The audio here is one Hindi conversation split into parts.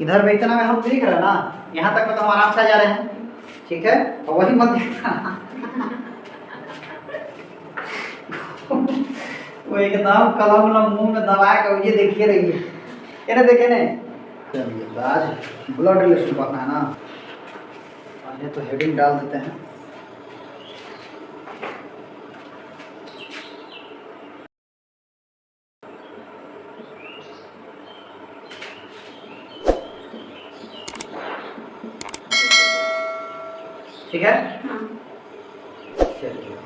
इधर में इतना में हम लिख रहे हैं ना, यहाँ तक में तो हम आराम से आ जा रहे हैं, ठीक है। तो वही मत देखना वो एकदम कलम मुंह में दबा के ये देखिए रहिए, ये ना देखे नहीं। चलिए आज ब्लड रिलेशन पढ़ना है ना, पहले तो हेडिंग डाल देते हैं। ठीक है, चलिए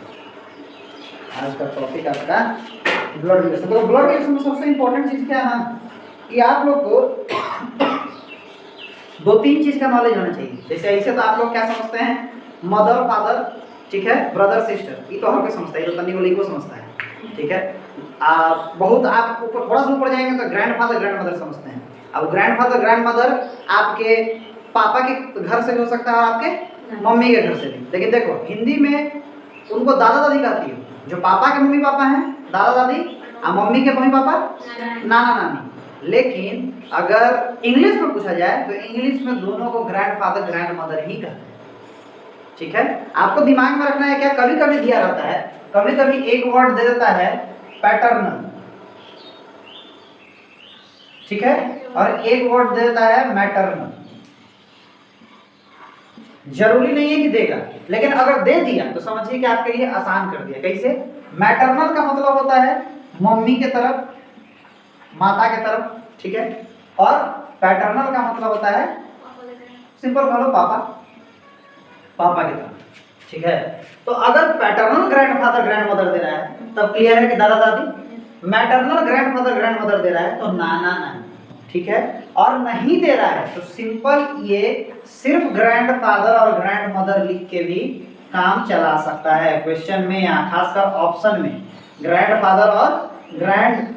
आज का टॉपिक आपका ब्लड रिलेशन। तो ब्लड रिलेशन में सबसे इंपॉर्टेंट चीज क्या है ना, कि आप लोग को 2-3 चीज का नॉलेज होना चाहिए। जैसे ऐसे तो आप लोग क्या समझते हैं, मदर फादर, ठीक है, ब्रदर सिस्टर, ये तो हर कोई समझता है, ये तो तन्नी को समझता है, ठीक है। बहुत आप ऊपर थोड़ा सा ऊपर जाएंगे तो ग्रैंड फादर ग्रैंड मदर समझते हैं। अब ग्रैंड फादर ग्रैंड मदर आपके पापा के घर से भी हो सकता है और आपके मम्मी के घर से भी। लेकिन देखो हिंदी में उनको दादा दादी कहती है, जो पापा के मम्मी पापा हैं दादा दादी, और मम्मी के मम्मी पापा नाना नानी। लेकिन अगर इंग्लिश में पूछा जाए तो इंग्लिश में दोनों को ग्रैंड फादर ग्रैंड मदर ही कहते हैं, ठीक है। आपको दिमाग में रखना है क्या, कभी कभी दिया रहता है, कभी कभी एक वर्ड दे देता है पैटर्नल, ठीक है, और एक वर्ड दे देता है मैटरनल। जरूरी नहीं है कि देगा, लेकिन अगर दे दिया तो समझिए कि आपके लिए आसान कर दिया। कैसे, मैटरनल का मतलब होता है मम्मी के तरफ, माता के तरफ, ठीक है, और पैटर्नल का मतलब होता है सिंपल बोलो पापा, पापा की तरफ, ठीक है। तो अगर पैटर्नल ग्रैंडफादर ग्रैंड मदर दे रहा है तब क्लियर है कि दादा दादी। मैटरनल ग्रैंडफादर ग्रैंड मदर दे रहा है तो नाना नानी, ठीक है। और नहीं दे रहा है तो सिंपल ये सिर्फ ग्रैंडफादर और ग्रैंड मदर लिख के भी काम चला सकता है क्वेश्चन में, या खासकर ऑप्शन में ग्रैंडफादर और ग्रैंड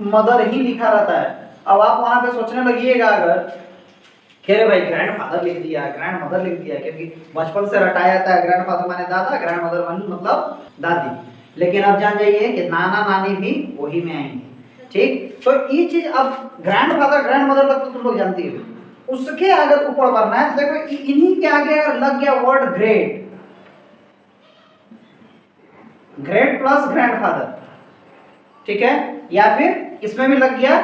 मदर ही लिखा रहता है। अब आप वहां पे सोचने लगिएगा अगर कह रहे भाई ग्रैंड फादर लिख दिया ग्रैंड मदर लिख दिया, क्योंकि बचपन से रटाया जाता है ग्रैंड फादर माने दादा, ग्रैंड मदर माने मतलब दादी। लेकिन अब जान जाइए कि नाना नानी भी वही में आएंगे, ठीक। तो ये चीज अब ग्रैंड फादर ग्रैंड मदर तक तो तुम लोग जानती हो, उसके अगर ऊपर बढ़ना है तो देखो इन्हीं के आगे अगर लग गया word great, great plus grand father, ठीक है, या फिर इसमें भी लग गया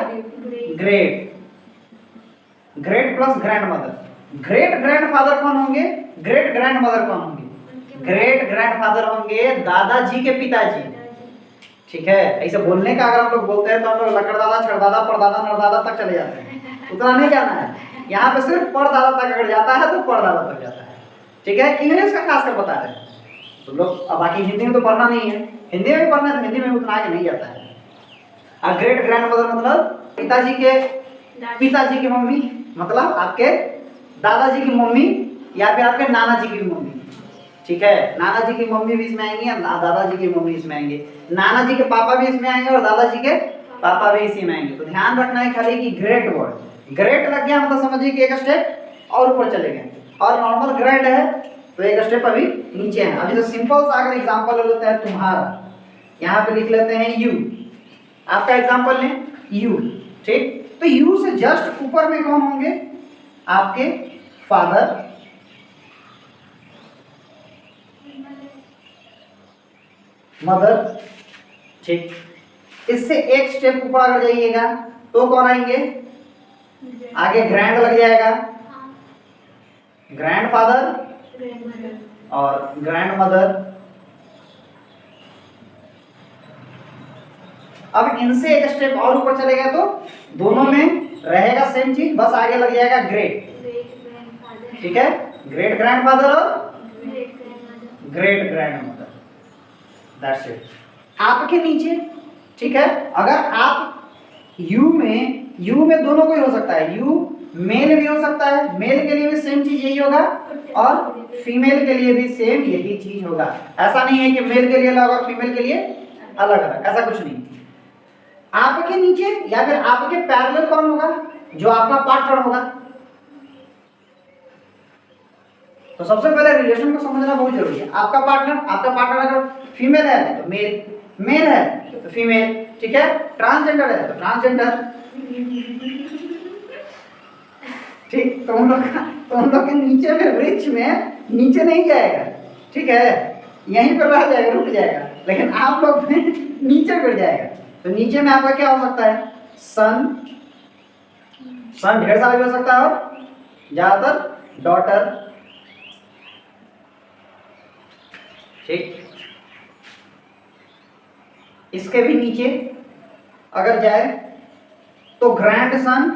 great, great plus grand mother. Great grand father कौन होंगे, ग्रेट ग्रैंड मदर कौन होंगे, ग्रेट ग्रैंड फादर होंगे दादाजी के पिताजी, ठीक है। ऐसे बोलने का अगर हम लोग बोलते हैं तो हम लोग लकड़दादा छड़दादा परदादा नरदादा तक चले जाते हैं, उतना नहीं जाना है। यहाँ पे सिर्फ परदादा तक अगर जाता है तो परदादा तक जाता है, ठीक है। इंग्लिश का खासकर बता रहे हैं तो लोग, अब बाकी हिंदी में तो पढ़ना नहीं है, हिंदी में भी पढ़ना है तो हिंदी में उतना आगे नहीं जाता है। और ग्रेट ग्रैंड मदर मतलब पिताजी की मम्मी, मतलब आपके दादाजी की मम्मी या फिर आपके नाना जी की मम्मी, ठीक है। नाना जी की मम्मी भी इसमें आएंगी और दादाजी की मम्मी इसमें आएंगे, नाना जी के पापा भी इसमें आएंगे और दादाजी के पापा भी इसी में आएंगे। तो ध्यान रखना है खाली कि ग्रेट वर्ड, ग्रेट लग गया मतलब समझिए कि एक स्टेप और ऊपर चले गए, और नॉर्मल ग्रेड है तो एक स्टेप अभी नीचे है। अभी तो सिंपल सा अगर एग्जाम्पल ले लेते हैं तुम्हारा, यहाँ पे लिख लेते हैं यू, आपका एग्जाम्पल लें यू, ठीक। तो यू से जस्ट ऊपर में कौन होंगे, आपके फादर, मदर, ठीक। इससे एक स्टेप ऊपर अगर जाइएगा तो कौन आएंगे, आगे ग्रैंड लग जाएगा, ग्रैंड फादर और ग्रैंड मदर। अब इनसे एक स्टेप और ऊपर चले गए तो दोनों में रहेगा सेम चीज, बस आगे लग जाएगा ग्रेट, ठीक है, ग्रेट ग्रैंड फादर और great grand mother, that's it. आपके नीचे, ठीक है, अगर आप यू में दोनों को ही हो सकता है, यू मेल भी हो सकता है, मेल के लिए भी सेम चीज यही होगा और फीमेल के लिए भी सेम यही चीज होगा। ऐसा नहीं है कि मेल के लिए अलग और फीमेल के लिए अलग अलग, ऐसा कुछ नहीं। आपके नीचे या फिर आपके पैरेलल कौन होगा, जो आपका पार्टनर होगा। तो सबसे पहले रिलेशन को समझना बहुत जरूरी है। आपका पार्टनर अगर फीमेल है तो मेल है तो फीमेल, ठीक है। ट्रांसजेंडर है तो ट्रांसजेंडर, ठीक, तो उन लोग के नीचे में वृक्ष में नीचे नहीं जाएगा, ठीक है, यहीं पर रह जाएगा, रुक जाएगा, लेकिन आप लोग में नीचे गिर जाएगा। तो नीचे में आपका क्या हो सकता है, सन, सन ढेर सारा भी हो सकता है, और ज्यादातर डॉटर, ठीक। इसके भी नीचे अगर जाए तो ग्रैंड सन,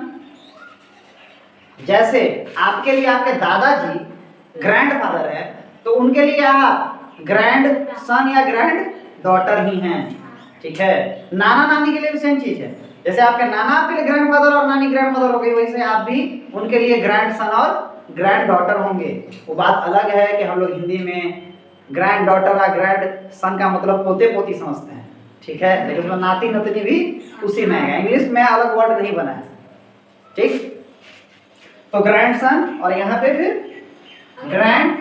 जैसे आपके लिए आपके दादाजी ग्रैंड फादर है, तो उनके लिए आप ग्रैंड सन या ग्रैंड डॉटर ही हैं, ठीक है। नाना नानी के लिए भी सेम चीज है, जैसे आपके नाना आपके लिए ग्रैंड फादर और नानी ग्रैंड मदर हो गई, वैसे आप भी उनके लिए ग्रैंड सन और ग्रैंड डॉटर होंगे। वो बात अलग है कि हम लोग हिंदी में ग्रैंड डॉटर या ग्रैंड सन का मतलब पोते पोती समझते हैं, ठीक है, लेकिन उसमें नाती नतनी भी उसी में है, इंग्लिश में अलग वर्ड नहीं बना है, ठीक। तो ग्रैंड सन, और यहाँ पे फिर ग्रैंड,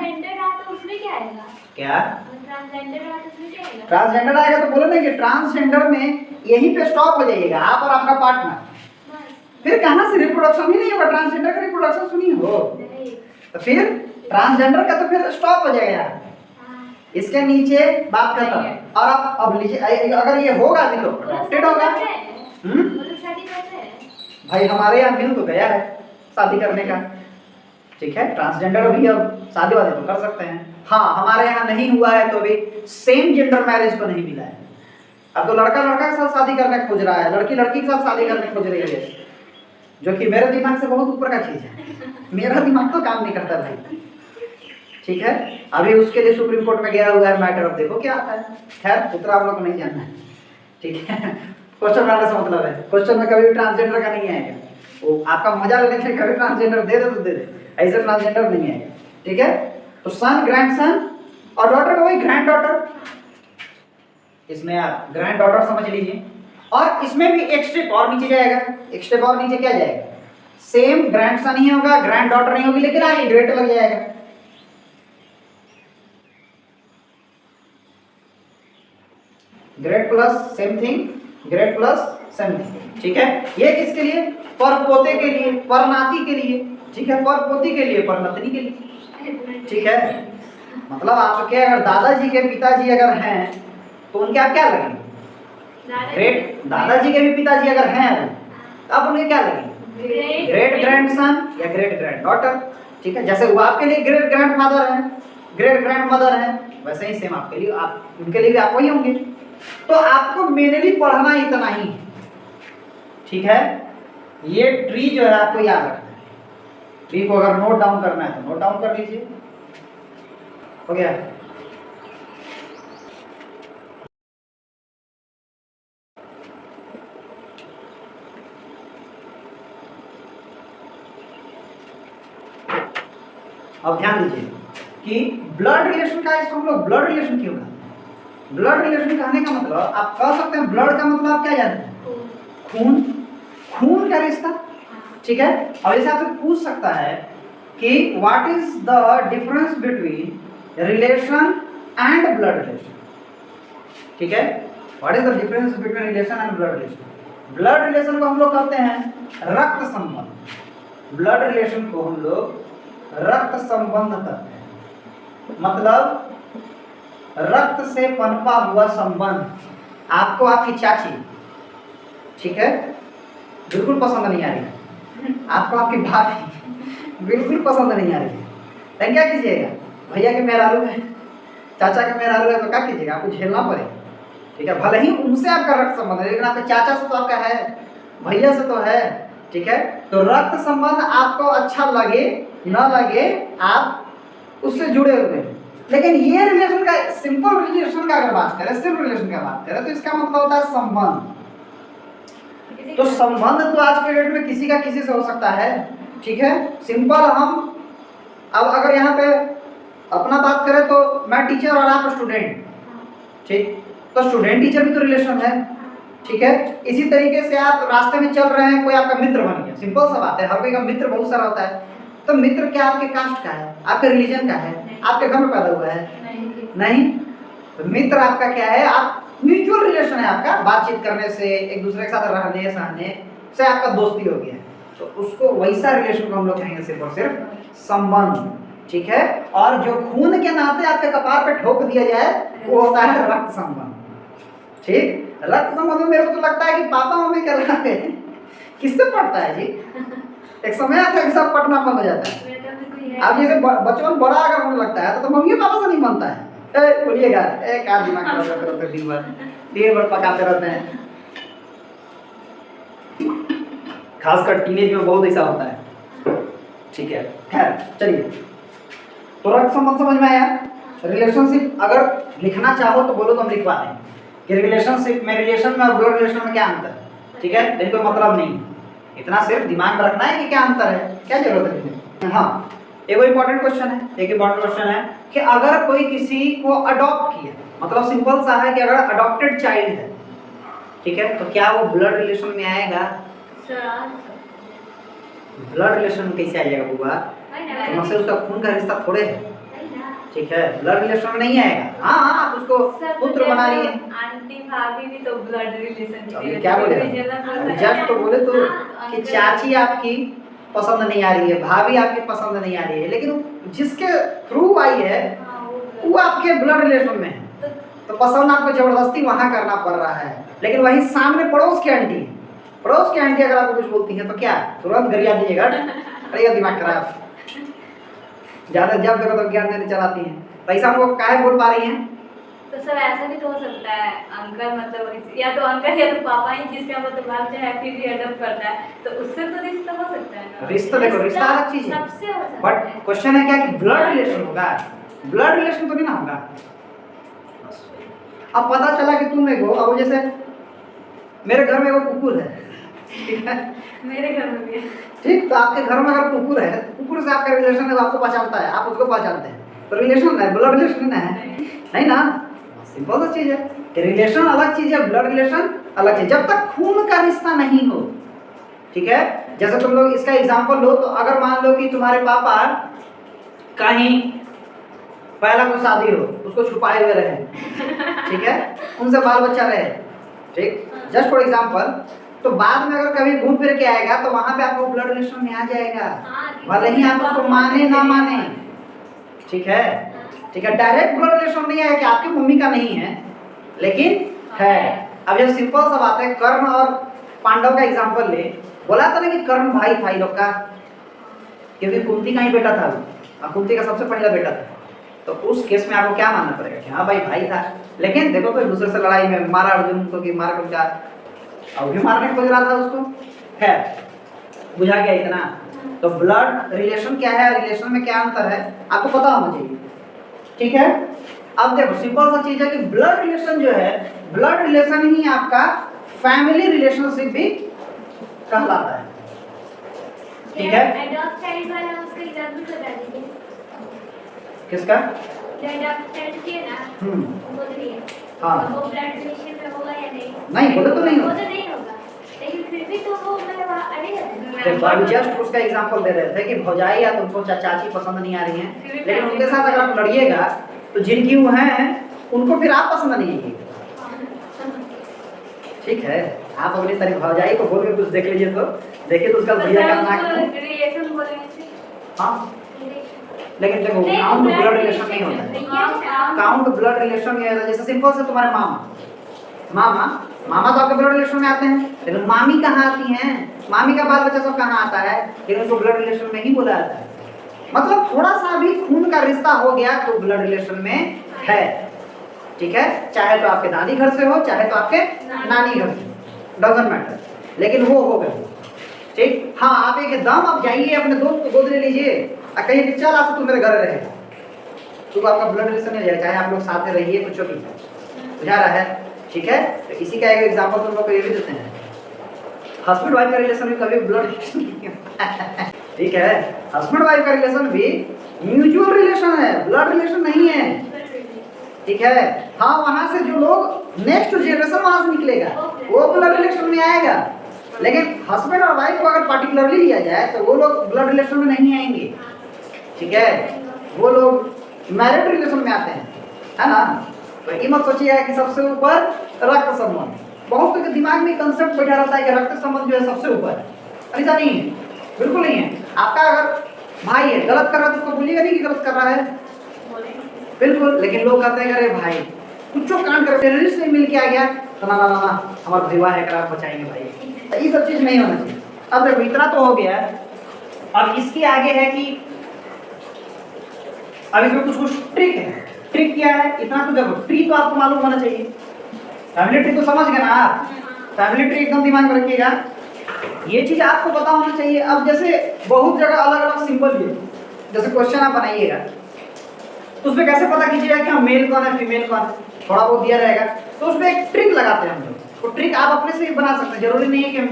उसमें क्या आएगा, क्या ट्रांसजेंडर है तो उसमें क्या आएगा, ट्रांसजेंडर आएगा तो बोले ना कि ट्रांसजेंडर में यहीं पे स्टॉप हो जाइएगा आप और आपका पार्टनर, फिर कहाँ से रिप्रोडक्शन ही नहीं होगा, ट्रांसजेंडर का रिप्रोडक्शन सुनी हो, तो फिर ट्रांसजेंडर का तो फिर स्टॉप हो जाएगा यार, इसके नीचे बात करता हूँ। और आप अब लीजिए, अगर ये होगा भी तो अडॉप्टेड होगा, भाई हमारे यहाँ मिल तो गया है शादी करने का, ठीक है, ट्रांसजेंडर भी अब शादी वादी तो कर सकते हैं। हाँ, हमारे यहाँ नहीं हुआ है तो अभी सेम जेंडर मैरिज को नहीं मिला है, अब तो लड़का लड़का के साथ शादी करने खोज रहा है, लड़की लड़की के साथ शादी करने खोज रही है, जो कि मेरे दिमाग से बहुत ऊपर का चीज है, मेरा दिमाग तो काम नहीं करता भाई, ठीक है। अभी उसके लिए सुप्रीम कोर्ट में गया हुआ है मैटर, अब देखो क्या आता है, खैर उतना आप लोग को नहीं जानना है, ठीक है। क्वेश्चन बनाने से मतलब है, क्वेश्चन में कभी भी ट्रांसजेंडर का नहीं आएगा, वो आपका मजा लेने के लिए कभी ट्रांसजेंडर दे दे तो दे दे, ऐसे ट्रांसजेंडर नहीं आएगा, ठीक है। तो सन, ग्रैंड सन, और डॉटर को वही ग्रैंड डॉटर, इसमें आप ग्रैंड डॉटर समझ लीजिए। और इसमें भी एक स्टेप और नीचे जाएगा, एक स्टेप और नीचे क्या जाएगा, सेम ग्रैंड सन ही होगा, ग्रैंड डॉटर नहीं होगी, लेकिन आगे ग्रेट लग जाएगा, great plus same thing, great plus same thing, ठीक है। ये किसके लिए, पर पोते के लिए, पर नाती के लिए, ठीक है, पर पोती के लिए, पर नतनी के लिए, ठीक है। मतलब आपके अगर दादाजी के पिताजी अगर हैं तो उनके आप क्या लगेंगे, ग्रेट, दादाजी के भी पिताजी अगर हैं तो आप उनके क्या लगेंगे, ग्रेट ग्रैंड सन या ग्रेट ग्रैंड डॉटर, ठीक है। जैसे वो आपके लिए ग्रेट ग्रैंड फादर हैं, ग्रेट ग्रैंड मदर हैं, वैसे ही सेम आपके लिए, आप उनके लिए भी आप वही होंगे। तो आपको मेनली पढ़ना इतना ही है, ठीक है। ये ट्री जो है आपको याद रखना है, ट्री को अगर नोट डाउन करना है तो नोट डाउन कर लीजिए, हो गया। अब ध्यान दीजिए कि ब्लड रिलेशन का, इसको हम लोग ब्लड रिलेशन क्यों कहते हैं, ब्लड रिलेशन कहने का मतलब आप कह सकते हैं, ब्लड का मतलब आप क्या जानते हैं, खून, खून का रिश्ता, ठीक है। और जैसे आपसे पूछ सकता है कि what is the difference between relation and blood relation, ठीक है, what is the difference between relation and blood relation. Blood relation को हम लोग कहते हैं रक्त संबंध, ब्लड रिलेशन को हम लोग रक्त संबंध कहते हैं, मतलब रक्त से पनपा हुआ संबंध। आपको आपकी चाची, ठीक है, बिल्कुल पसंद नहीं आ रही है, आपको आपकी भाभी बिल्कुल पसंद नहीं आ रही है, तो क्या कीजिएगा, भैया के मेहरारू है, चाचा के मेहरारू है, तो क्या कीजिएगा, आपको झेलना पड़ेगा, ठीक है। भले ही उनसे आपका रक्त संबंध है, लेकिन आपके चाचा से तो आपका है, भैया से तो है, ठीक है। तो रक्त संबंध आपको अच्छा लगे न लगे, आप उससे जुड़े हुए हैं। लेकिन ये रिलेशन का, सिंपल रिलेशन का अगर बात करें, सिंपल रिलेशन का बात करें, तो इसका मतलब होता है संबंध। तो संबंध तो आज के डेट में किसी का किसी से हो सकता है, ठीक है। सिंपल हम अब अगर यहाँ पे अपना बात करें तो मैं टीचर और आप स्टूडेंट, ठीक, तो स्टूडेंट टीचर भी तो रिलेशन है, ठीक है। इसी तरीके से आप रास्ते में चल रहे हैं, कोई आपका मित्र बन गया, सिंपल सा बात है, हर कोई का मित्र बहुत सारा होता है, तो मित्र क्या आपके कास्ट का है, आपके रिलीजन का है, आपके घर में पैदा हुआ है, नहीं, तो मित्र आपका क्या है, आप म्यूचुअल रिलेशन है आपका, बातचीत करने से, एक दूसरे के साथ रहने सहने से आपका दोस्ती हो गया है, तो उसको वैसा रिलेशन को हम लोग कहेंगे सिर्फ और सिर्फ संबंध, ठीक है। और जो खून के नाते आपके कपार पे ठोक दिया जाए वो होता है रक्त संबंध, ठीक। रक्त संबंध में मेरे को तो लगता है कि पापा मम्मी के अलावा किससे पड़ता है जी? एक समय आता है कि सब पटना बंद हो जाता है। अब जैसे बचपन बड़ा अगर होने लगता है तो मम्मी पापा से नहीं बनता है। ए बोलिएगा, ए कार दिमाग खराब करते रहते दिन भर पकाते रहते हैं। खासकर टीनेज में बहुत ऐसा होता है, ठीक है। खैर चलिए, तो रक्त संबंध समझ में आया। रिलेशनशिप अगर लिखना चाहो तो बोलो तो हम लिखवा दें कि रिलेशनशिप में, रिलेशन में और ब्लड रिलेशन में क्या अंतर है, ठीक है। लेकिन कोई मतलब नहीं, इतना सिर्फ दिमाग में रखना है कि क्या अंतर है, क्या जरूरत है। हाँ, एक इंपॉर्टेंट क्वेश्चन है, एक इंपॉर्टेंट क्वेश्चन है कि अगर कोई किसी को अडॉप्ट किया, मतलब सिंपल सा है कि अगर अडॉप्टेड चाइल्ड है, ठीक है, तो क्या वो ब्लड रिलेशन में आएगा? ब्लड रिलेशन में कैसे आएगा बुआ? तुमसे उसका खून का रिश्ता थोड़े है, ठीक है। ब्लड रिलेशन में नहीं आएगा। हाँ हाँ, आप उसको पुत्र बना लिए, आंटी भाभी भी तो ब्लड रिलेशन। क्या बोले जस्ट तो बोले तो कि चाची आपकी पसंद नहीं आ रही है, भाभी आपकी पसंद नहीं आ रही है, लेकिन जिसके थ्रू आई है वो आपके ब्लड रिलेशन में है, तो पसंद आपको जबरदस्ती वहां करना पड़ रहा है। लेकिन वही सामने पड़ोस की आंटी है, पड़ोस की आंटी अगर आपको कुछ बोलती है तो क्या तुरंत गरिया दीजिएगा, अरे दिमाग खराब, ज्यादा जब देखो तो ज्ञान देने चलाती हैं। पैसा हमको काहे बोल पा रही हैं? तो सर ऐसा भी तो हो सकता है अंकल, मतलब या तो अंकल या तो पापा ही जिसका मतलब बाप चाहे फिर भी अडॉप्ट करता है, तो उससे तो रिश्ता हो सकता है ना। रिश्ता देखो, रिश्ता अलग चीज है, सबसे हो सकता बट है। क्वेश्चन है क्या कि ब्लड रिलेशन होगा? ब्लड रिलेशन तो नहीं ना होगा। अब पता चला कि तुम एगो, अब जैसे मेरे घर में एगो कुकुर है, ठीक है, मेरे घर में भी है। ठीक। तो आपके घर में अगर कुकुर है, कुकुर से आपका रिलेशन है, वो आपको पहचानता है, आप उसको पहचानते हैं, तो रिलेशन है, ब्लड रिलेशन है नहीं ना। सिंपल सा चीज है कि रिलेशन अलग चीज है, ब्लड रिलेशन अलग चीज, जब तक खून का रिश्ता नहीं हो, ठीक है। जैसे तुम लोग इसका एग्जांपल लो, तो अगर मान लो कि तुम्हारे पापा कहीं पहला कोई शादी हो, उसको छुपाए हुए रहे, ठीक है, उनसे बाल बच्चा रहे, ठीक, जस्ट फॉर एग्जांपल, तो बाद में अगर कभी घूम फिर के आएगा तो वहां पे आपको ब्लड रिलेशन में आ जाएगा, भले ही आप उसको माने ना माने, ठीक है, ठीक है। डायरेक्ट ब्लड रिलेशन नहीं है कि आपकी मम्मी का नहीं है, लेकिन है। अब जब सिंपल सा बात है, कर्ण और पांडव का एग्जांपल ले, बोला था ना कि कर्ण भाई था लोग का, क्योंकि कुंती का ही बेटा था, और कुंती का सबसे पहला बेटा था, तो उस केस में आपको क्या मानना पड़ेगा कि हाँ भाई भाई था। लेकिन देखो तो दूसरे से लड़ाई में मारा अर्जुन को, कि मार कर क्या अब भी मारने खोज रहा था उसको, है, बुझा गया इतना। तो ब्लड रिलेशन क्या है, रिलेशन में क्या अंतर है, आपको पता होना चाहिए, ठीक है। अब देखो सिंपल सा चीज है कि ब्लड रिलेशन जो है, ब्लड रिलेशन ही आपका फैमिली रिलेशनशिप भी कहलाता है, ठीक है। अडॉप्ट चाइल्ड वाला उसका एग्जांपल बता दीजिए। किसका? जो अडॉप्ट चाइल्ड किए ना, बोल रही है, हाँ, वो ब्लड रिलेशन में होगा या नहीं? नहीं बोले तो नहीं वो होगा, तो नहीं होगा, लेकिन फिर भी तो वो मतलब तो जस्ट उसका एग्जांपल दे रहे थे कि भौजाई या तुमको चाची पसंद नहीं आ रही हैं, लेकिन उनके साथ अगर आप लड़िएगा तो जिनकी वो हैं उनको फिर आप पसंद नहीं आएंगे, ठीक है। आप अपनी सारी भौजाई को बोल के कुछ देख लीजिए, तो देखिए तो उसका भैया का नाक, रिलेशन बोलेंगे। हाँ, लेकिन देखो काउंट ब्लड रिलेशन नहीं होता है, काउंट ब्लड रिलेशन नहीं होता। जैसे सिंपल से तुम्हारे मामा मामा तो आपके ब्लड रिलेशन में आते हैं, लेकिन मामी कहाँ आती हैं, मामी का बाल बच्चा सब कहाँ आता है, लेकिन उसको ब्लड रिलेशन में ही बोला जाता है। मतलब थोड़ा सा भी खून का रिश्ता हो गया तो ब्लड रिलेशन में है, ठीक है। चाहे तो आपके दादी घर से हो, चाहे तो आपके नानी घर से, डजंट मैटर, लेकिन वो हो गए, ठीक। हाँ, आप एकदम आप जाइए अपने दोस्त को गोद ले लीजिए और कहिए कि चल आज तू मेरे घर रहे, तो आपका ब्लड रिलेशन नहीं जाएगा, चाहे आप लोग साथ में रहिए, कुछ भी बुझा रहा है, ठीक है। तो इसी का एक एग्जांपल तुम लोग को ये भी देते हैं, हस्बैंड वाइफ का रिलेशन भी कभी ब्लड रिलेशन नहीं है, ठीक है। हस्बैंड वाइफ का रिलेशन भी म्यूचुअल रिलेशन है, ब्लड रिलेशन नहीं है, ठीक है। हाँ, वहां से जो लोग नेक्स्ट जनरेशन वहां से निकलेगा वो ब्लड रिलेशन में आएगा, लेकिन हस्बैंड और वाइफ को अगर पर्टिकुलरली लिया जाए तो वो लोग ब्लड रिलेशन में नहीं आएंगे, ठीक है। वो लोग मैरिड रिलेशन में आते हैं, है ना। तो ये मत सोचिए कि सबसे ऊपर रक्त संबंध, बहुत के दिमाग में कंसेप्ट बैठा रहता है कि रक्त संबंध जो है सबसे ऊपर है, ऐसा नहीं है। बिल्कुल नहीं है। आपका अगर भाई है गलत कर रहा है तो उसको बोलिएगा नहीं कि गलत कर रहा है, बोलेंगे। बिल्कुल। लेकिन लोग कहते हैं अरे भाई कुछ कांड कर टेररिस्ट से मिल के आ गया तो ना ना ना ना हमारा परिवार है करा बचाएंगे भाई, तो ये सब चीज नहीं होना चाहिए। अब देखो इतना तो हो गया, अब इसके आगे है कि अब इसमें कुछ कुछ ट्रिक है। ट्रिक क्या है, इतना तो देखो ट्री तो आपको मालूम होना चाहिए, फैमिली ट्री तो समझ गए ना आप, फैमिली ट्री एकदम दिमाग में रखिएगा, ये चीज आपको पता होना चाहिए। अब जैसे बहुत जगह अलग अलग सिंबल भी है, जैसे क्वेश्चन आप बनाइएगा तो उसमें कैसे पता कीजिएगा कि हम मेल कौन है फीमेल कौन है, थोड़ा बहुत दिया रहेगा तो उसमें एक ट्रिक लगाते हैं हम लोग। तो ट्रिक आप अपने से भी बना सकते हैं, जरूरी नहीं है कि हम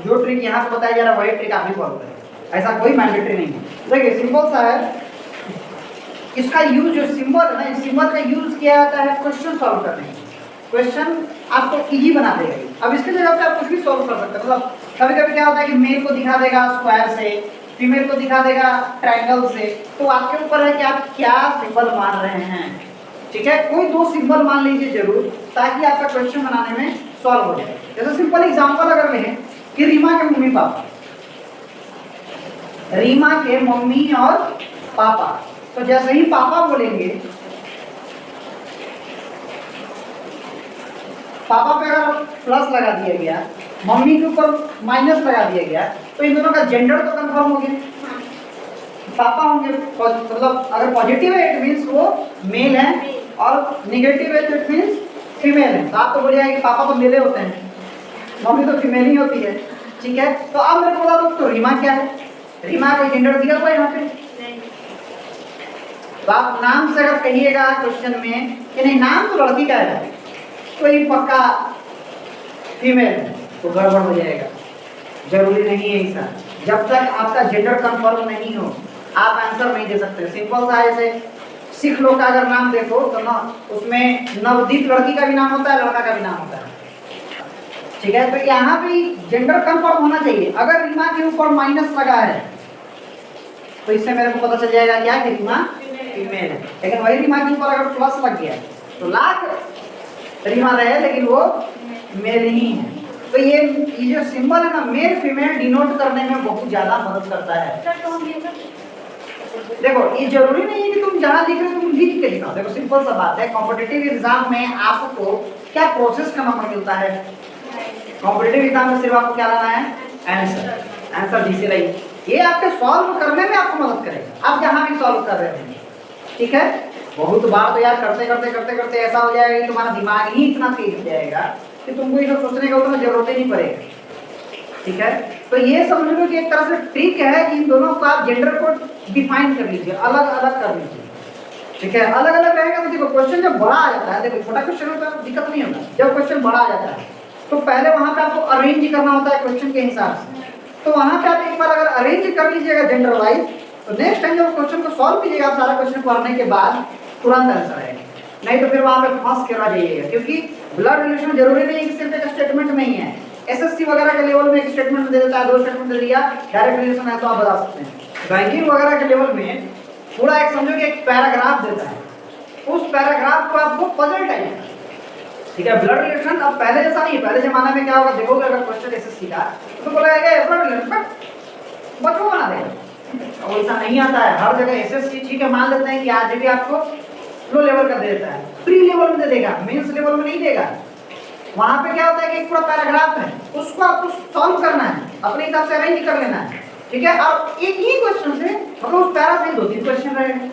जो ट्रिक यहाँ पे बताया जा रहा है वही ट्रिक आप भी फॉलो करें, ऐसा कोई मैंडेटरी नहीं है। देखिए सिंपल सा है, इसका यूज जो सिंबल है ना, इस सिंबल का यूज किया जाता है क्वेश्चन सॉल्व करने में। क्वेश्चन आपको इजी बना देगा। अब इसके जगह पे आप कुछ भी सॉल्व कर सकते हैं। मतलब कभी कभी क्या होता है कि मेल को दिखा देगा स्क्वायर से, फीमेल को दिखा देगा ट्रायंगल से, तो आपके ऊपर है कि आप क्या सिंबल मान रहे हैं। ठीक है, कोई दो सिंबल मान लीजिए जरूर, ताकि आपका क्वेश्चन बनाने में सॉल्व हो जाए। जैसे सिंपल एग्जांपल अगर लें कि रीमा के मम्मी पापा, रीमा के मम्मी और पापा, तो जैसे ही पापा बोलेंगे, पापा पे अगर प्लस लगा दिया गया, मम्मी के ऊपर माइनस लगा दिया गया, तो इन दोनों का जेंडर तो कंफर्म हो गया, पापा होंगे। मतलब अगर पॉजिटिव है इट मीन्स वो मेल है, और निगेटिव है तो इट मीन्स फीमेल है। तो आप तो बोलिए कि पापा तो मेले होते हैं, मम्मी तो फीमेल ही होती है। ठीक है, तो अब मेरे को बता दो तो रीमा क्या है, रीमा का जेंडर दिया हुआ है यहाँ पे। तो आप नाम से अगर कहिएगा क्वेश्चन में कि नहीं नाम तो लड़की का है, तो ये पक्का फीमेल है, तो गड़बड़ हो जाएगा। जरूरी नहीं है ऐसा, जब तक आपका जेंडर कंफर्म नहीं हो आप आंसर नहीं दे सकते। सिंपल सा ऐसे सिख लोग का अगर नाम देखो तो ना उसमें नवदीप लड़की का भी नाम होता है, लड़का का भी नाम होता है। ठीक है, तो यहाँ पे जेंडर कंफर्म होना चाहिए। अगर रीमा के ऊपर माइनस लगा है तो इससे मेरे को पता चल जाएगा क्या कि रीमा फीमेल है। लेकिन वही रीमा के ऊपर अगर प्लस लग गया तो लाख रीमा रहे लेकिन वो मेल ही है। तो ये जो सिंबल है ना मेल फीमेल डिनोट करने में बहुत ज्यादा मदद करता है। देखो ये जरूरी नहीं है कि तुम जहाँ लिख रहे हो तुम लिख के दिखाओ। देखो सिंपल सा बात है, कॉम्पिटिटिव एग्जाम में आपको क्या प्रोसेस का नंबर मिलता है। कॉम्पिटिटिव एग्जाम में सिर्फ आपको क्या लाना है, आंसर। आंसर जिसे रही ये आपके सॉल्व करने में आपको मदद करेगा, आप जहाँ भी सॉल्व कर रहे हो। ठीक है, बहुत बार तो यार करते करते करते करते ऐसा हो जाएगा कि तुम्हारा दिमाग ही इतना तेज हो जाएगा कि तुमको ये सब सोचने का उतना जरूरत ही नहीं पड़ेगा। ठीक है, तो ये समझ लो कि एक तरह से ट्रिक है कि इन दोनों को आप जेंडर को डिफाइन कर लीजिए, अलग अलग कर लीजिए। ठीक है, अलग अलग रहेगा तो देखो क्वेश्चन जब बड़ा आ जाता है, देखो छोटा क्वेश्चन होता है दिक्कत नहीं होता, जब क्वेश्चन बड़ा आ जाता है तो पहले वहां पे आपको अरेंज करना होता है क्वेश्चन के हिसाब से। तो वहां पे आप एक बार अगर अरेंज कर लीजिएगा जेंडर वाइज, तो नेक्स्ट टाइम जब क्वेश्चन को सॉल्व कीजिएगा आप सारा क्वेश्चन पढ़ने के बाद तुरंत आंसर आएगा, नहीं तो फिर वहां पे फंस के रह जाइएगा। क्योंकि ब्लड रिलेशन जरूरी नहीं है कि सिर्फ एक स्टेटमेंट नहीं है, एसएससी वगैरह के लेवल में एक स्टेटमेंट दे देता है, दो स्टेटमेंट दे दिया, डायरेक्ट रिलेशन है तो आप बता सकते हैं। बैंकिंग वगैरह के लेवल में पूरा एक समझो कि एक पैराग्राफ देता है, उस पैराग्राफ को आपको पजल टाइप है। ठीक है, ब्लड रिलेशन अब पहले जैसा नहीं है, पहले जमाने में क्या होगा देखोगे अगर क्वेश्चन एसएससी का तो बोला जाएगा ब्लड रिलेशन बच्चों बना देगा, और ऐसा नहीं आता है हर जगह। एसएससी ठीक है मान लेते हैं कि आज भी आपको लो लेवल का दे देता है, प्री लेवल में दे देगा, मेंस लेवल में नहीं देगा। वहां पे क्या होता है कि एक पूरा पैराग्राफ है, उसको आपको सॉल्व करना है, अपने हिसाब से अरेंज कर लेना है। ठीक है, और एक ही क्वेश्चन से मतलब उस पैरा से 2-3 क्वेश्चन रहेगा।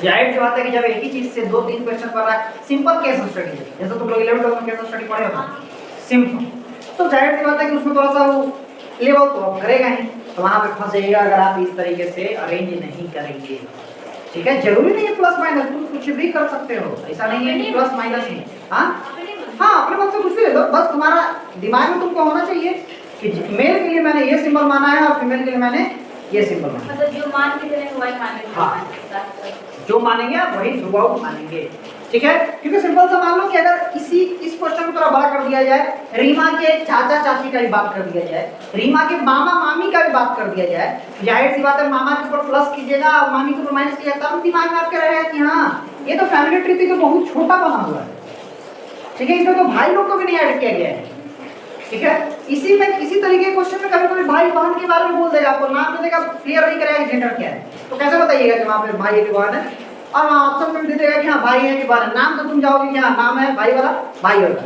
जाहिर सी बात है कि जब एक ही चीज से 2-3 क्वेश्चन कर रहा है, सिंपल केस स्टडी है जैसे तुम लोग 11th में केस स्टडी पढ़े हो सिंपल, तो जाहिर सी बात है कि उसमें थोड़ा सा वो लेवल तो आप करेगा ही, तो वहां पे फंस जाइएगा अगर आप इस तरीके से अरेंज नहीं करेंगे। ठीक है, जरूरी नहीं है प्लस माइनस, तुम कुछ भी कर सकते हो, ऐसा नहीं है कि प्लस माइनस ही। हाँ हाँ, अपने मन से कुछ भी ले लो, बस तुम्हारा दिमाग में तुमको होना चाहिए कि मेल के लिए मैंने ये सिंबल माना है और फीमेल के लिए मैंने ये सिंबल माना है। मतलब जो मान के चलेंगे वही मानेंगे। हाँ, जो मानेंगे आप वही थ्रू आउट मानेंगे। ठीक है, क्योंकि सिंपल सा मान लो कि अगर इस क्वेश्चन को थोड़ा बड़ा कर दिया जाए, रीमा के चाचा चाची का भी बात कर दिया जाए, रीमा के मामा मामी का भी बात कर दिया जाए, जाहिर सी बात है मामा के ऊपर प्लस कीजिएगा और मामी के ऊपर माइनस कीजिएगा, तब दिमाग में आपके रहेगा कि हाँ ये तो फैमिली ट्री तो बहुत छोटा बना हुआ है। ठीक है, इसमें तो भाई लोग को भी नहीं ऐड किया गया है। ठीक है। इसी तरीके के क्वेश्चन में कभी कभी भाई बहन के बारे में बोल देगा, आपको नाम दे देगा, क्लियर नहीं करेगा जेंडर क्या है, तो कैसे बताइएगा कि वहाँ पे भाई है कि बहन है, और वहाँ ऑप्शन में दे देगा कि हाँ भाई है कि बहन है, नाम तो तुम जाओगे कि हाँ नाम है भाई वाला भाई होगा,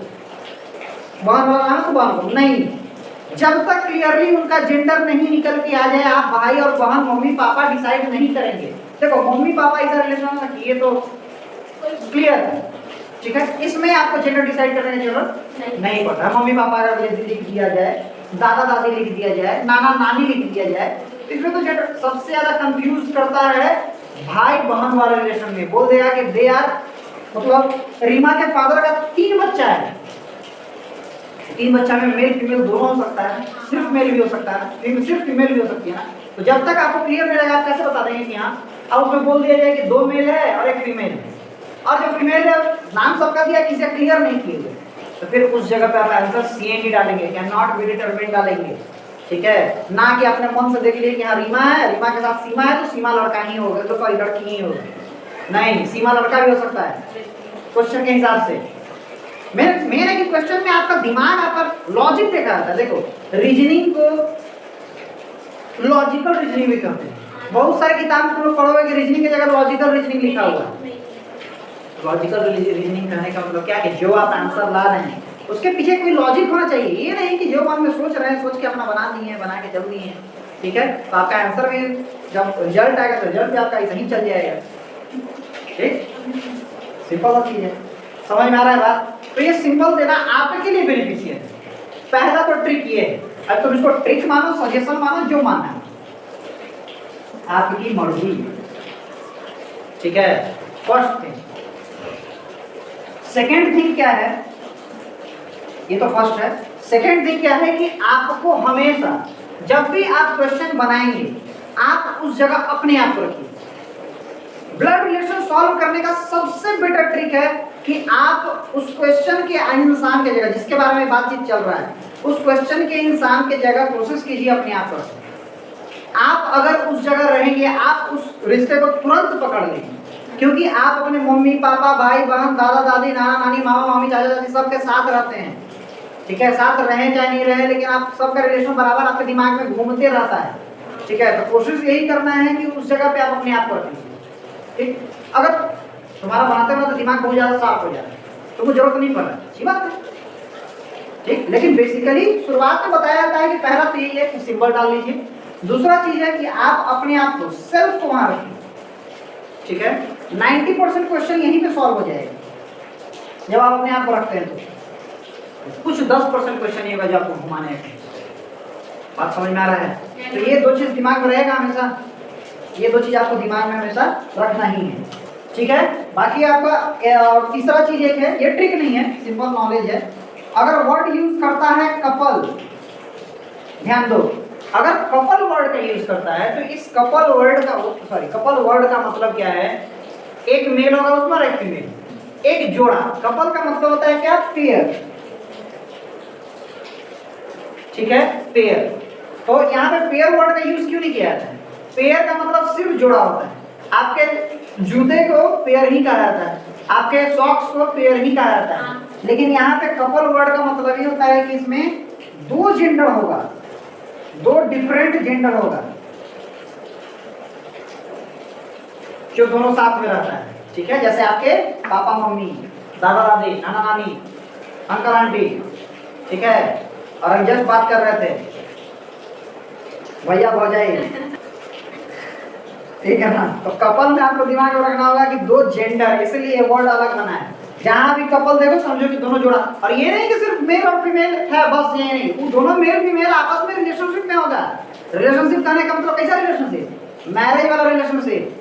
बहन वाला नाम है तो बहन को नहीं। जब तक क्लियरली उनका जेंडर नहीं निकल के आ जाए, आप भाई और बहन मम्मी पापा डिसाइड नहीं करेंगे। देखो मम्मी पापा इधर रिलेशन ये तो क्लियर है, ठीक है, इसमें आपको जेंडर डिसाइड करने की जरूरत नहीं पड़ता है। मम्मी पापा अगर लिख दिया जाए, दादा दादी लिख दिया जाए, नाना नानी लिख दिया जाए, इसमें तो जेंडर सबसे ज्यादा कंफ्यूज करता है भाई बहन वाले रिलेशन में। बोल देगा कि दे आर, मतलब रीमा के फादर का 3 बच्चा है, 3 बच्चा में मेल फीमेल दोनों हो सकता है, सिर्फ मेल भी हो सकता है, सिर्फ फीमेल भी हो सकती है ना। तो जब तक आपको क्लियर नहीं रहेगा आप कैसे बता देंगे कि हाँ, अब उसमें बोल दिया जाए कि 2 मेल है और 1 फीमेल है, और जो फीमेल है नाम सबका दिया, किसी क्लियर नहीं किए हुए, तो फिर उस जगह पे आप आंसर CND डालेंगे, कैन नॉट बी डिटरमाइंड डालेंगे, ठीक है। ना कि अपने मन से देख लिए कि हाँ रीमा है, रीमा के साथ सीमा है तो सीमा लड़का ही होगा, तो सॉरी लड़की ही होगा, नहीं, सीमा लड़का भी हो सकता है क्वेश्चन के हिसाब से। मेरे कि क्वेश्चन में आपका दिमाग, आपका लॉजिक देखा जाता है। देखो रीजनिंग को लॉजिकल रीजनिंग भी कहते हैं। बहुत सारे किताब तुम लोग पढ़ोगे कि रीजनिंग की जगह लॉजिकल रीजनिंग लिखा हुआ है। लॉजिकल रीजनिंग कहने का मतलब क्या है कि जो आप आंसर ला रहे हैं उसके पीछे कोई लॉजिक होना चाहिए, ये नहीं कि जो मन में सोच रहे हैं सोच के अपना बना दिए हैं, बना के चल दिए हैं, ठीक है। तो आपका आंसर भी जब रिजल्ट आएगा तो रिजल्ट भी आपका ऐसा ही चल जाएगा, ठीक, सिंपल चीज है, समझ में आ रहा है बात। तो ये सिंबल देना आपके लिए बेनिफिशियल है। पहला तो ट्रिक ये है, अब तुम इसको ट्रिक मानो, सजेशन मानो, जो मानना है आपकी मर्जी, ठीक है। First thing. सेकेंड थिंग क्या है, ये तो फर्स्ट है। सेकेंड थिंग क्या है कि आपको हमेशा जब भी आप क्वेश्चन बनाएंगे आप उस जगह अपने आप को रखिए। ब्लड रिलेशन सॉल्व करने का सबसे बेटर ट्रिक है कि आप उस क्वेश्चन के इंसान के जगह, जिसके बारे में बातचीत चल रहा है, उस क्वेश्चन के इंसान के जगह कोशिश कीजिए अपने आप पर। आप अगर उस जगह रहेंगे आप उस रिश्ते को तुरंत पकड़ लेंगे, क्योंकि आप अपने मम्मी पापा भाई बहन दादा दादी नाना नानी मामा मामी चाचा चाची सबके साथ रहते हैं, ठीक है। साथ रहे चाहे नहीं रहे, लेकिन आप सबका रिलेशन बराबर आपके दिमाग में घूमते रहता है, ठीक है। तो कोशिश यही करना है कि उस जगह पे आप अपने आप को रखें, ठीक। अगर तुम्हारा बनाते बनाते दिमाग बहुत ज़्यादा साफ हो जाए तो कोई जरूरत नहीं पड़ रहा, अच्छी बात है, ठीक। लेकिन बेसिकली शुरुआत में बताया जाता है कि पहला तो यही है कि सिंबल डाल लीजिए। दूसरा चीज़ है कि आप अपने आप को, सेल्फ को वहाँ रखिए, ठीक है। 90% क्वेश्चन यहीं पे सॉल्व हो जाएगा जब आप अपने आप को रखते हैं। तो कुछ 10% क्वेश्चन ये होगा जो आपको घुमाने हैं। बात समझ में आ रहा है? तो ये 2 चीज़ दिमाग में रहेगा हमेशा, ये 2 चीज़ आपको दिमाग में हमेशा रखना ही है, ठीक है। बाकी आपका तीसरा चीज़ एक है, ये ट्रिक नहीं है, सिंपल नॉलेज है। अगर वर्ड यूज करता है कपल, ध्यान दो, अगर कपल वर्ड का यूज करता है तो इस कपल वर्ड का मतलब क्या है, एक मेल होगा उसमें और एक फीमेल, एक जोड़ा। कपल का मतलब होता है क्या, पेयर, ठीक है, पेयर। तो यहाँ पे पेयर वर्ड का यूज क्यों नहीं किया जाता है? पेयर का मतलब सिर्फ जोड़ा होता है। आपके जूते को पेयर ही कहा जाता है, आपके सॉक्स को पेयर ही कहा जाता है, लेकिन यहाँ पे कपल वर्ड का मतलब ये होता है कि इसमें 2 जेंडर होगा, 2 डिफरेंट जेंडर होगा जो दोनों साथ में रहता है, ठीक है। जैसे आपके पापा मम्मी, दादा दादी, नाना नानी, अंकल आंटी, ठीक है। और हम जस्ट बात कर रहे थे भैया भौजाई, ठीक है ना। तो कपल में आपको दिमाग में रखना होगा कि 2 जेंडर, इसलिए वर्ड अलग बना है। जहां भी कपल देखो समझो कि दोनों जोड़ा, और ये नहीं कि सिर्फ मेल और फीमेल है बस, ये नहीं, वो दोनों मेल फीमेल आपस में रिलेशनशिप में होगा। रिलेशनशिप कहने का मतलब कैसा रिलेशनशिप, मैरिज वाला रिलेशनशिप,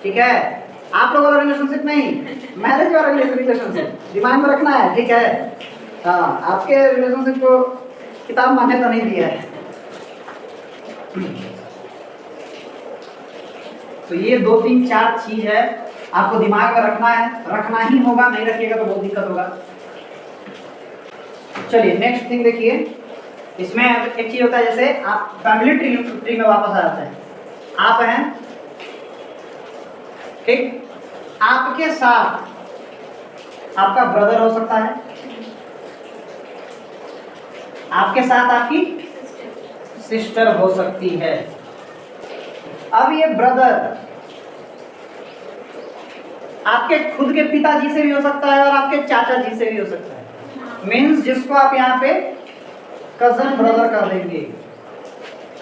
ठीक है। आप लोगों वाला रिलेशनशिप नहीं, मैरिज वाला रिलेशनशिप दिमाग में रखना है, ठीक है। हाँ, आपके रिलेशनशिप को किताब मान्यता नहीं दिया है। तो ये 2 3 4 चीज है आपको दिमाग में रखना है, रखना ही होगा, नहीं रखिएगा तो बहुत दिक्कत होगा। चलिए नेक्स्ट थिंग देखिए, इसमें एक चीज होता है, जैसे आप फैमिली ट्री में वापस आ जाते हैं। आप हैं, ठीक, आपके साथ आपका ब्रदर हो सकता है, आपके साथ आपकी सिस्टर हो सकती है। अब ये ब्रदर आपके खुद के पिताजी से भी हो सकता है और आपके चाचा जी से भी हो सकता है। मीन्स जिसको आप यहाँ पे कजन ब्रदर कर देंगे,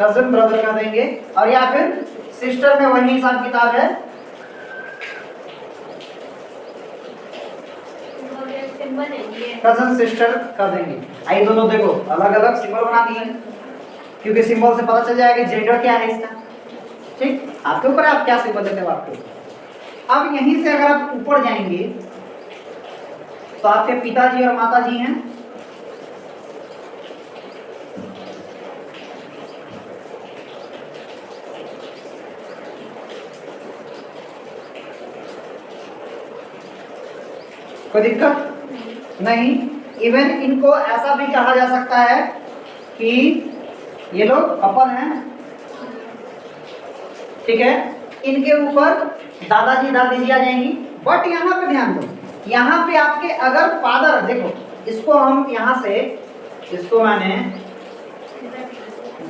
कजन ब्रदर कर देंगे। और या फिर सिस्टर में वही हिसाब किताब है, कजन सिस्टर कर देंगे। आई दोनों देखो अलग अलग सिंबल बना दिए, क्योंकि सिंबल से पता चल जाएगा कि जेंडर क्या है इसका। ठीक, आपके ऊपर आप क्या सिंबल देते हो आपके। अब यहीं से अगर आप ऊपर जाएंगे तो आपके पिताजी और माताजी हैं, कोई दिक्कत नहीं। इवन इनको ऐसा भी कहा जा सकता है कि ये लोग कपल हैं, ठीक है। इनके ऊपर दादाजी दादी जी आ जाएंगी। बट यहाँ पे ध्यान दो, यहाँ पे आपके अगर फादर, देखो इसको हम यहाँ से, इसको मैंने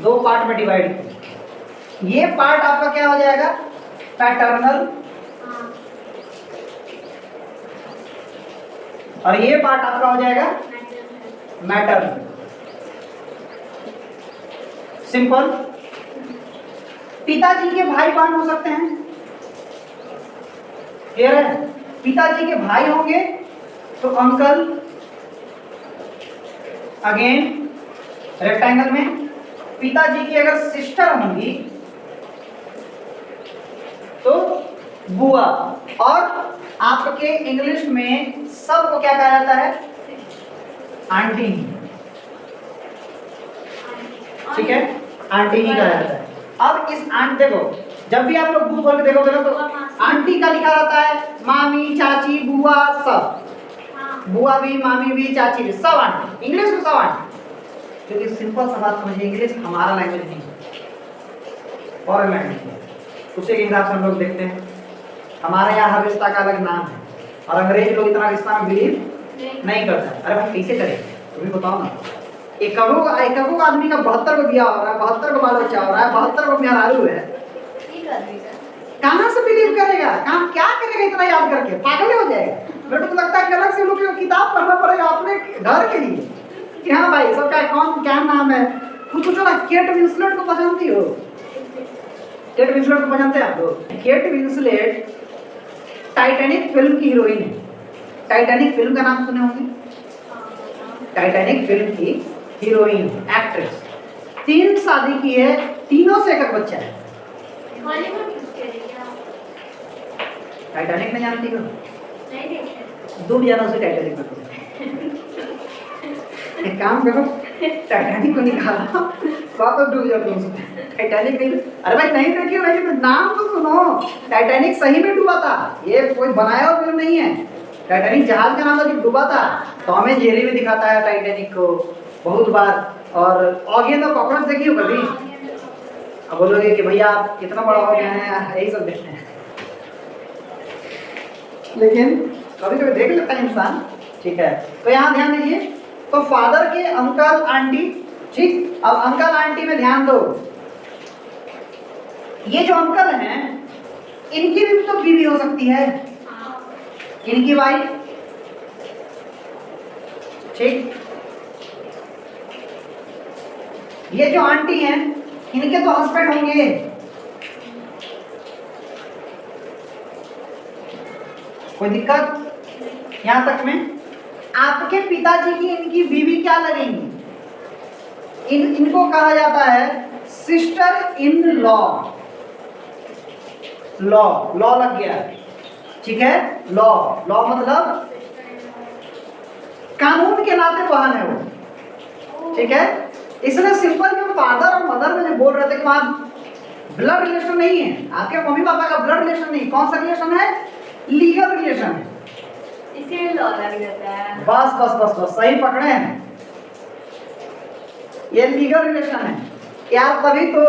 दो पार्ट में डिवाइड किया। ये पार्ट आपका क्या हो जाएगा, पैटर्नल, और ये पार्ट आपका हो जाएगा मैटर्नल। सिंपल। पिताजी के भाई बहन हो सकते हैं, क्लियर है। पिताजी के भाई होंगे तो अंकल, अगेन रेक्टेंगल में। पिताजी की अगर सिस्टर होंगी तो बुआ। और आपके इंग्लिश में सबको क्या कहा जाता है, आंटी, ठीक है, आंटी ही कहा जाता है। अब इस आंट देखो, जब भी आप लोग बुक खोल के देखोगे ना तो आंटी का लिखा रहता है, मामी, चाची, बुआ, सब। बुआ भी, मामी भी, चाची भी, सब आंटी। इंग्लिश में सब आंटी, क्योंकि सिंपल सा बात समझिए, इंग्लिश हमारा लैंग्वेज नहीं है, फॉरेन लैंग्वेज है, उसी के हिसाब से हम लोग देखते हैं। हमारे यहाँ हर रिश्ता का अलग नाम है, और अंग्रेज लोग इतना रिश्ता में बिलीव नहीं करता। अरे भाई कैसे करें, तुम्हें बताओ ना। एक आदमी का 72 को ब्याह हो रहा है, 72 को बाल बच्चा हो रहा है, 72 को मेहरारू है, कहाँ से बिलीव करेगा, कहाँ क्या करेगा इतना याद करके, पागल हो जाएगा। मेरे को लगता है कि अलग से लोग किताब पढ़ना पड़ेगा अपने घर के लिए कि हाँ भाई सबका कौन क्या नाम है। कुछ पूछो ना, केट विंसलेट को पहचानती हो? केट विंसलेट को पहचानते हैं आप लोग? केट विंसलेट टाइटैनिक फिल्म की हीरोइन है। टाइटैनिक फिल्म का नाम सुने होंगे, टाइटैनिक फिल्म की हीरोइन, एक्ट्रेस। 3 शादी की है, तीनों से एक बच्चा है। टाइटैनिक में जानती हो? डूब जाना उसे टाइटैनिक में। एक काम करो, टाइटैनिक को निकालो, वापस डूब जाओ तुम। टाइटैनिक नहीं, अरे भाई नहीं देखिए भाई, नाम तो सुनो। टाइटैनिक सही में डूबा था, ये कोई बनाया हुआ फिल्म नहीं है। टाइटैनिक जहाज का नाम था जो डूबा था। टॉम एंड जेरी में दिखाता है टाइटैनिक को बहुत बार। और ऑगी तो कॉकरोच देखी हो कभी? अब बोलोगे कि भैया आप कितना बड़ा हो गए हैं, यही सब देखते हैं। लेकिन कभी कभी देख लेता है इंसान, ठीक है। तो यहाँ ध्यान दीजिए, तो फादर के अंकल आंटी, ठीक। अब अंकल आंटी में ध्यान दो, ये जो अंकल हैं इनकी भी तो बीवी हो सकती है, इनकी वाइफ, ठीक। ये जो आंटी हैं इनके तो हस्बैंड होंगे, कोई दिक्कत यहां तक में? आपके पिताजी की इनकी बीवी क्या लगेंगी? इनको कहा जाता है सिस्टर इन लॉ। लॉ लग गया, ठीक है। लॉ मतलब कानून के नाते बहन है वो, ठीक है। इसलिए सिंपल जो फादर और मदर में जो बोल रहे थे कि वहाँ ब्लड रिलेशन नहीं है, आपके मम्मी पापा का ब्लड रिलेशन नहीं, कौन सा रिलेशन है? लीगल रिलेशन है, इसीलिए लॉ लग जाता है। बस सही पकड़े हैं, ये लीगल रिलेशन है यार। तभी तो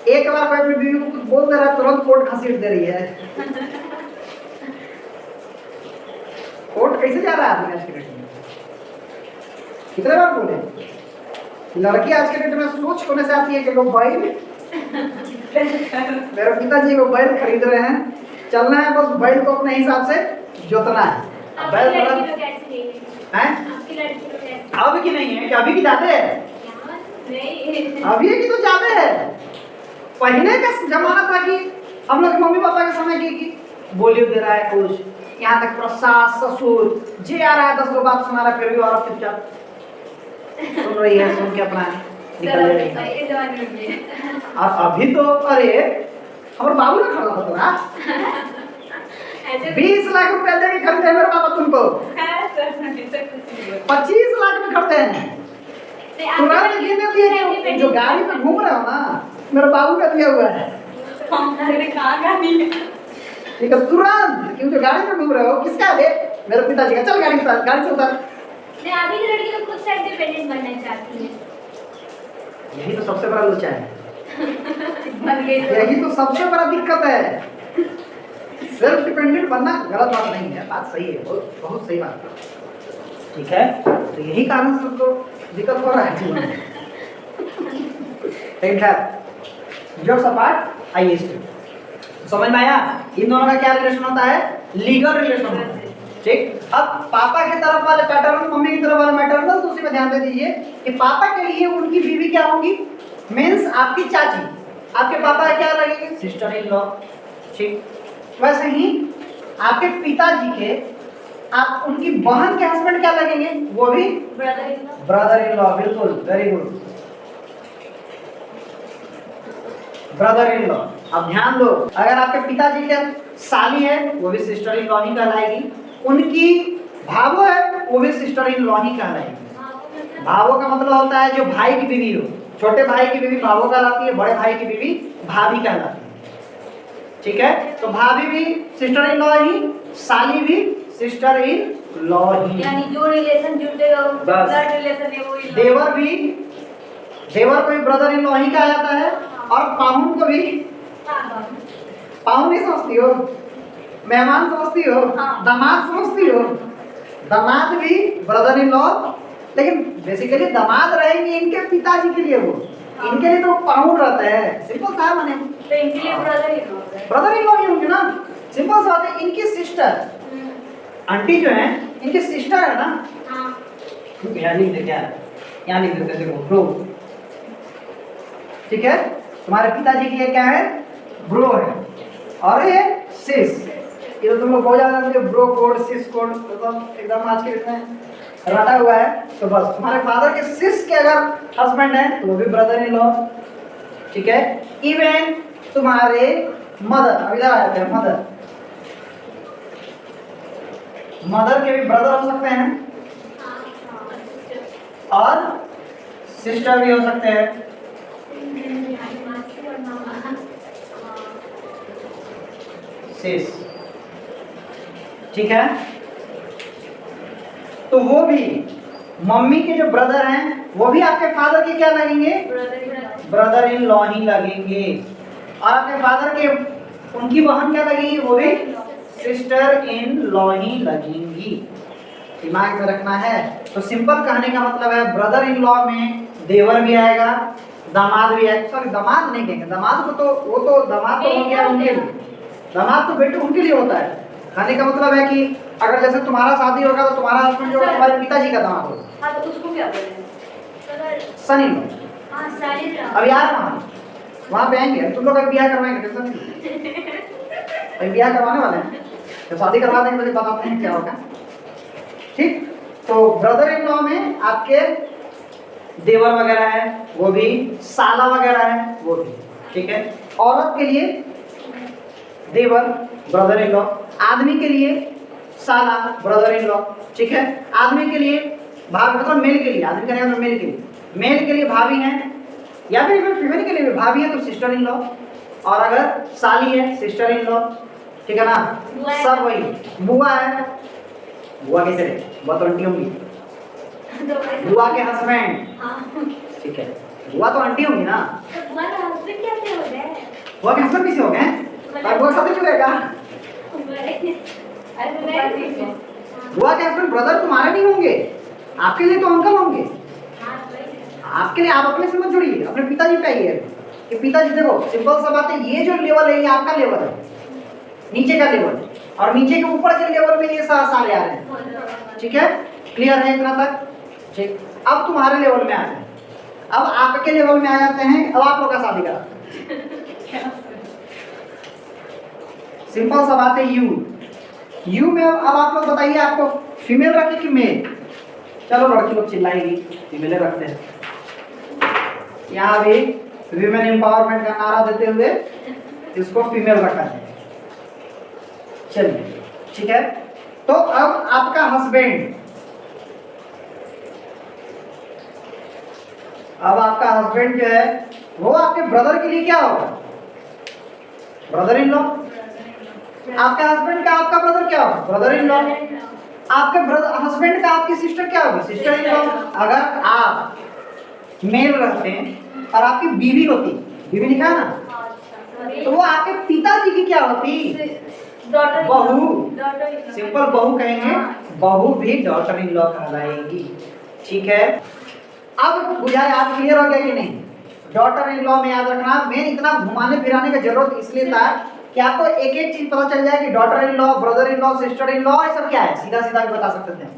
एक बार कोई अपनी बीवी को कुछ बोल दे रहा है, तुरंत कोर्ट घसीट दे रही है। कोर्ट कैसे जा रहा है आदमी आज के डेट में? कितने बार बोले लड़की आज के डेट में सोच होने से आती है कि मोबाइल, मेरे पिताजी मोबाइल खरीद रहे हैं, चलना है बस बैल को अपने हिसाब से जोतना है। बैल आपकी थोड़ा लड़की तो कैसी नहीं है? हैं, आपकी लड़की तो कैसी अब की नहीं है कि अभी की ज्यादा है, नहीं अभी की तो ज्यादा है। पहले का जमाना था कि हम लोग मम्मी पापा के समय की बोलियो दे रहा है कुछ, यहाँ तक प्रसाद ससुर जे आ रहा है 10 लोग बात सुना रहा है, फिर भी औरत चुपचाप सुन रही है, सुन के अपना निकल रही है। इस जमाने में भी है। और अभी तो अरे हमारे बाबू ने खरीदा था ना, ऐसे 20 लाख रुपए दे के खरीदे हैं मेरे पापा तुमको, है सर, ऐसा कुछ नहीं है। 25 लाख में खरीदे हैं। नहीं, आपकी तुरंत लड़की गिनने तो दिए सेमी जो गाड़ी में घूम रहे हो ना, मेरे बाबू का दिया हुआ है। हमने कहाँ का नहीं है। ठीक है, तुरंत क्यों जो गाड़ी में घूम रहे हो किसका है? मेरे पिताजी का। चल गाड़ी से उतर, गाड़ी से उतर। नहीं, अभी की लड़की तो खुद से इंडिपेंडेंट बनना चाहती है। यही तो सबसे बड़ा लोचा है, बन गई तो यही तो सबसे बड़ा दिक्कत है। सेल्फ डिपेंडेंट बनना गलत बात नहीं है, बात सही है, बहुत बहुत सही बात है। ठीक है, तो यही कारण से तो दिक्कत हो रहा है जीवन में। ठीक है, जो सपाट आइए इसमें समझ में आया। इन दोनों का क्या रिलेशन होता है? लीगल रिलेशन होता है। ठीक, अब पापा की तरफ वाले पैटर्न, मम्मी की तरफ वाले मैटरनल, तो उसी में ध्यान दे दीजिए कि पापा के लिए उनकी बीवी क्या होगी? मीन्स आपकी चाची। आपके पापा क्या लगेंगे? Sister in law. ठीक, वैसे ही आपके पिताजी के आप उनकी बहन के हस्बैंड क्या लगेंगे? वो भी brother in law. Brother in law. बिल्कुल, very good, brother in law. अब ध्यान दो, अगर आपके पिताजी के साली है वो भी सिस्टर इन लॉ ही कहलाएगी, उनकी भावो है वो भी सिस्टर इन लॉ ही कहलाएगी। भावो का मतलब होता है जो भाई की बीवी हो। छोटे भाई की बीवी भावो कहलाती है, बड़े भाई की बीवी भाभी कहलाती है। ठीक है, तो भाभी भी सिस्टर इन लॉ ही, साली भी सिस्टर इन लॉ ही। यानी जो रिलेशन जुड़ेगा वो बस। ब्लड रिलेशन है वो in-law। देवर भी, देवर को भी ब्रदर इन लॉ ही कहा जाता है, और पाहुन को भी, हाँ, पाहुन नहीं समझती हो, मेहमान समझती हो, हाँ। दामाद समझती हो, दामाद भी ब्रदर इन लॉ। लेकिन बेसिकली दामाद रहेंगे इनके पिताजी के लिए, वो इनके लिए तो पाहुन रहते हैं। सिंपल सा है, माने तो इनके लिए ब्रदर इन लॉ है। ब्रदर इन लॉ ही होंगे ना। सिंपल सा बात है, इनकी सिस्टर आंटी जो है इनकी सिस्टर है ना। हाँ, यहाँ लिख दे, क्या यहाँ लिख देते, देखो ब्रो। ठीक है, तुम्हारे पिताजी की ये क्या है? ब्रो है, और ये सिस। ये तो तुम लोग बहुत ज्यादा जानते हो, ब्रो कोड सिस कोड, मतलब एकदम आज के डेट में रटा हुआ है। तो बस तुम्हारे फादर के सिस के अगर हस्बैंड है तो वो भी ब्रदर इन लॉ। ठीक है, इवन तुम्हारे मदर, अभी इधर आते हैं, मदर, मदर के भी ब्रदर हो सकते हैं और सिस्टर भी हो सकते हैं। सिस, ठीक है, तो वो भी मम्मी के जो ब्रदर हैं वो भी आपके फादर के क्या लगेंगे? ब्रदर इन लॉ ही लगेंगे। और आपके फादर के उनकी बहन क्या लगेगी? वो भी सिस्टर इन लॉ ही लगेंगी। दिमाग में रखना है। तो सिंपल कहने का मतलब है ब्रदर इन लॉ में देवर भी आएगा, दामाद भी आएगा। सॉरी, दामाद नहीं कहेंगे, दामाद को तो वो तो दामाद तो हो गया उनके लिए, दामाद तो बेटे उनके लिए होता है। कहने का मतलब है कि अगर जैसे तुम्हारा शादी होगा तो तुम्हारा हस्बैंड जो तुम्हारे पिताजी का दामाद होगा। हाँ, तो उसको क्या बोलेंगे? सन इन लॉ। हाँ, साली अब यार वहाँ पे आएंगे, तुम लोग अभी ब्याह करवाएंगे, टेंशन नहीं, अभी ब्याह करवाने वाले हैं, तो शादी करवा देंगे तो बताते हैं क्या होगा। ठीक, तो ब्रदर इन लॉ में आपके देवर वगैरह है, वो भी साला वगैरह है, वो भी। ठीक है, औरत के लिए देवर ब्रदर इन लॉ, आदमी के लिए साला ब्रदर इन लॉ। ठीक है, आदमी के लिए भाभी, मतलब मेल के लिए, आदमी का मतलब मेल के लिए, मेल के लिए भाभी है, या फिर फीमेल के लिए भी भाभी है तो सिस्टर इन लॉ, और अगर साली है सिस्टर इन लॉ। ठीक है ना, सब वही। बुआ है, बुआ कैसे रहे? बुआ तो आंटी होंगी, बुआ के हस्बैंड। ठीक है, बुआ तो आंटी होंगी ना, तुम्हारा हस्बैंड कैसे हो गए? बुआ के हस्बैंड किसे हो गए? और बुआ साथ क्यों रहेगा? बुआ के हस्बैंड ब्रदर तुम्हारे नहीं होंगे, आपके लिए तो अंकल होंगे। आपके लिए, आप अपने से मत जुड़िए, अपने पिताजी पे आइए कि पिताजी देखो सिंपल सा बात है, ये जो लेवल है ये आपका लेवल है, नीचे का लेवल, और नीचे के ऊपर के लेवल में ये सारे आ रहे हैं। ठीक है, क्लियर है इतना तक? ठीक, अब तुम्हारे लेवल में आ जाए, अब आपके लेवल में आ जाते हैं, अब आप लोग का शादी करा। सिंपल सा बात है, यू में अब आप लोग बताइए, आपको फीमेल रखे कि मेल? चलो लड़की लोग चिल्लाएगी, फीमेल रखते हैं। यहाँ भी विमेन एम्पावरमेंट का नारा देते हुए इसको फीमेल रखा है। चलिए ठीक है, तो अब आपका हस्बैंड, अब आपका हस्बैंड जो है वो आपके ब्रदर के लिए क्या होगा? Brother in law. आपके हस्बैंड का आपका ब्रदर क्या होगा? Brother in law. आपके ब्रदर हस्बैंड का आपकी सिस्टर क्या होगी? Sister in law. अगर आप मेल रहते हैं और आपकी बीवी होती, बीवी लिखा है ना, तो वो आपके पिताजी की क्या होती? बहू। सिंपल बहू कहेंगे, बहू भी डॉटर इन लॉ कहलाएगी। ठीक है, अब बुझाए, आप क्लियर हो गया कि नहीं? डॉटर इन लॉ में याद रखना, मैं इतना घुमाने फिराने की जरूरत इसलिए था कि आपको एक एक चीज पता चल जाए कि daughter in law, brother in law, sister in law, ये सब क्या है, सीधा सीधा भी बता सकते थे,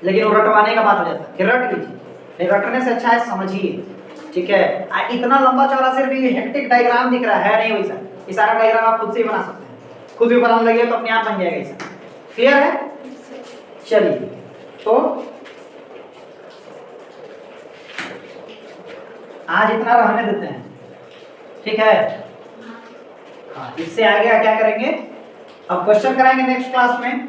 लेकिन वो रटवाने का बात हो जाता है कि रट लीजिए। रटने से अच्छा है समझिए। ठीक है, इतना लंबा चौड़ा सिर्फ ये हेक्टिक डायग्राम दिख रहा है नहीं वैसा, ये सारा डायग्राम आप खुद से ही बना सकते हैं, खुद भी बनाने लगे तो अपने आप बन जाएगा ऐसा। क्लियर है? चलिए, तो आज इतना रहने देते हैं। ठीक है, हाँ, इससे आगे क्या करेंगे? अब क्वेश्चन कराएंगे नेक्स्ट क्लास में।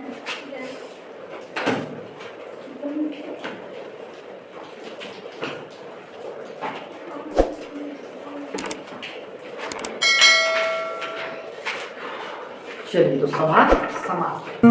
चलिए, तो सभा समाप्त।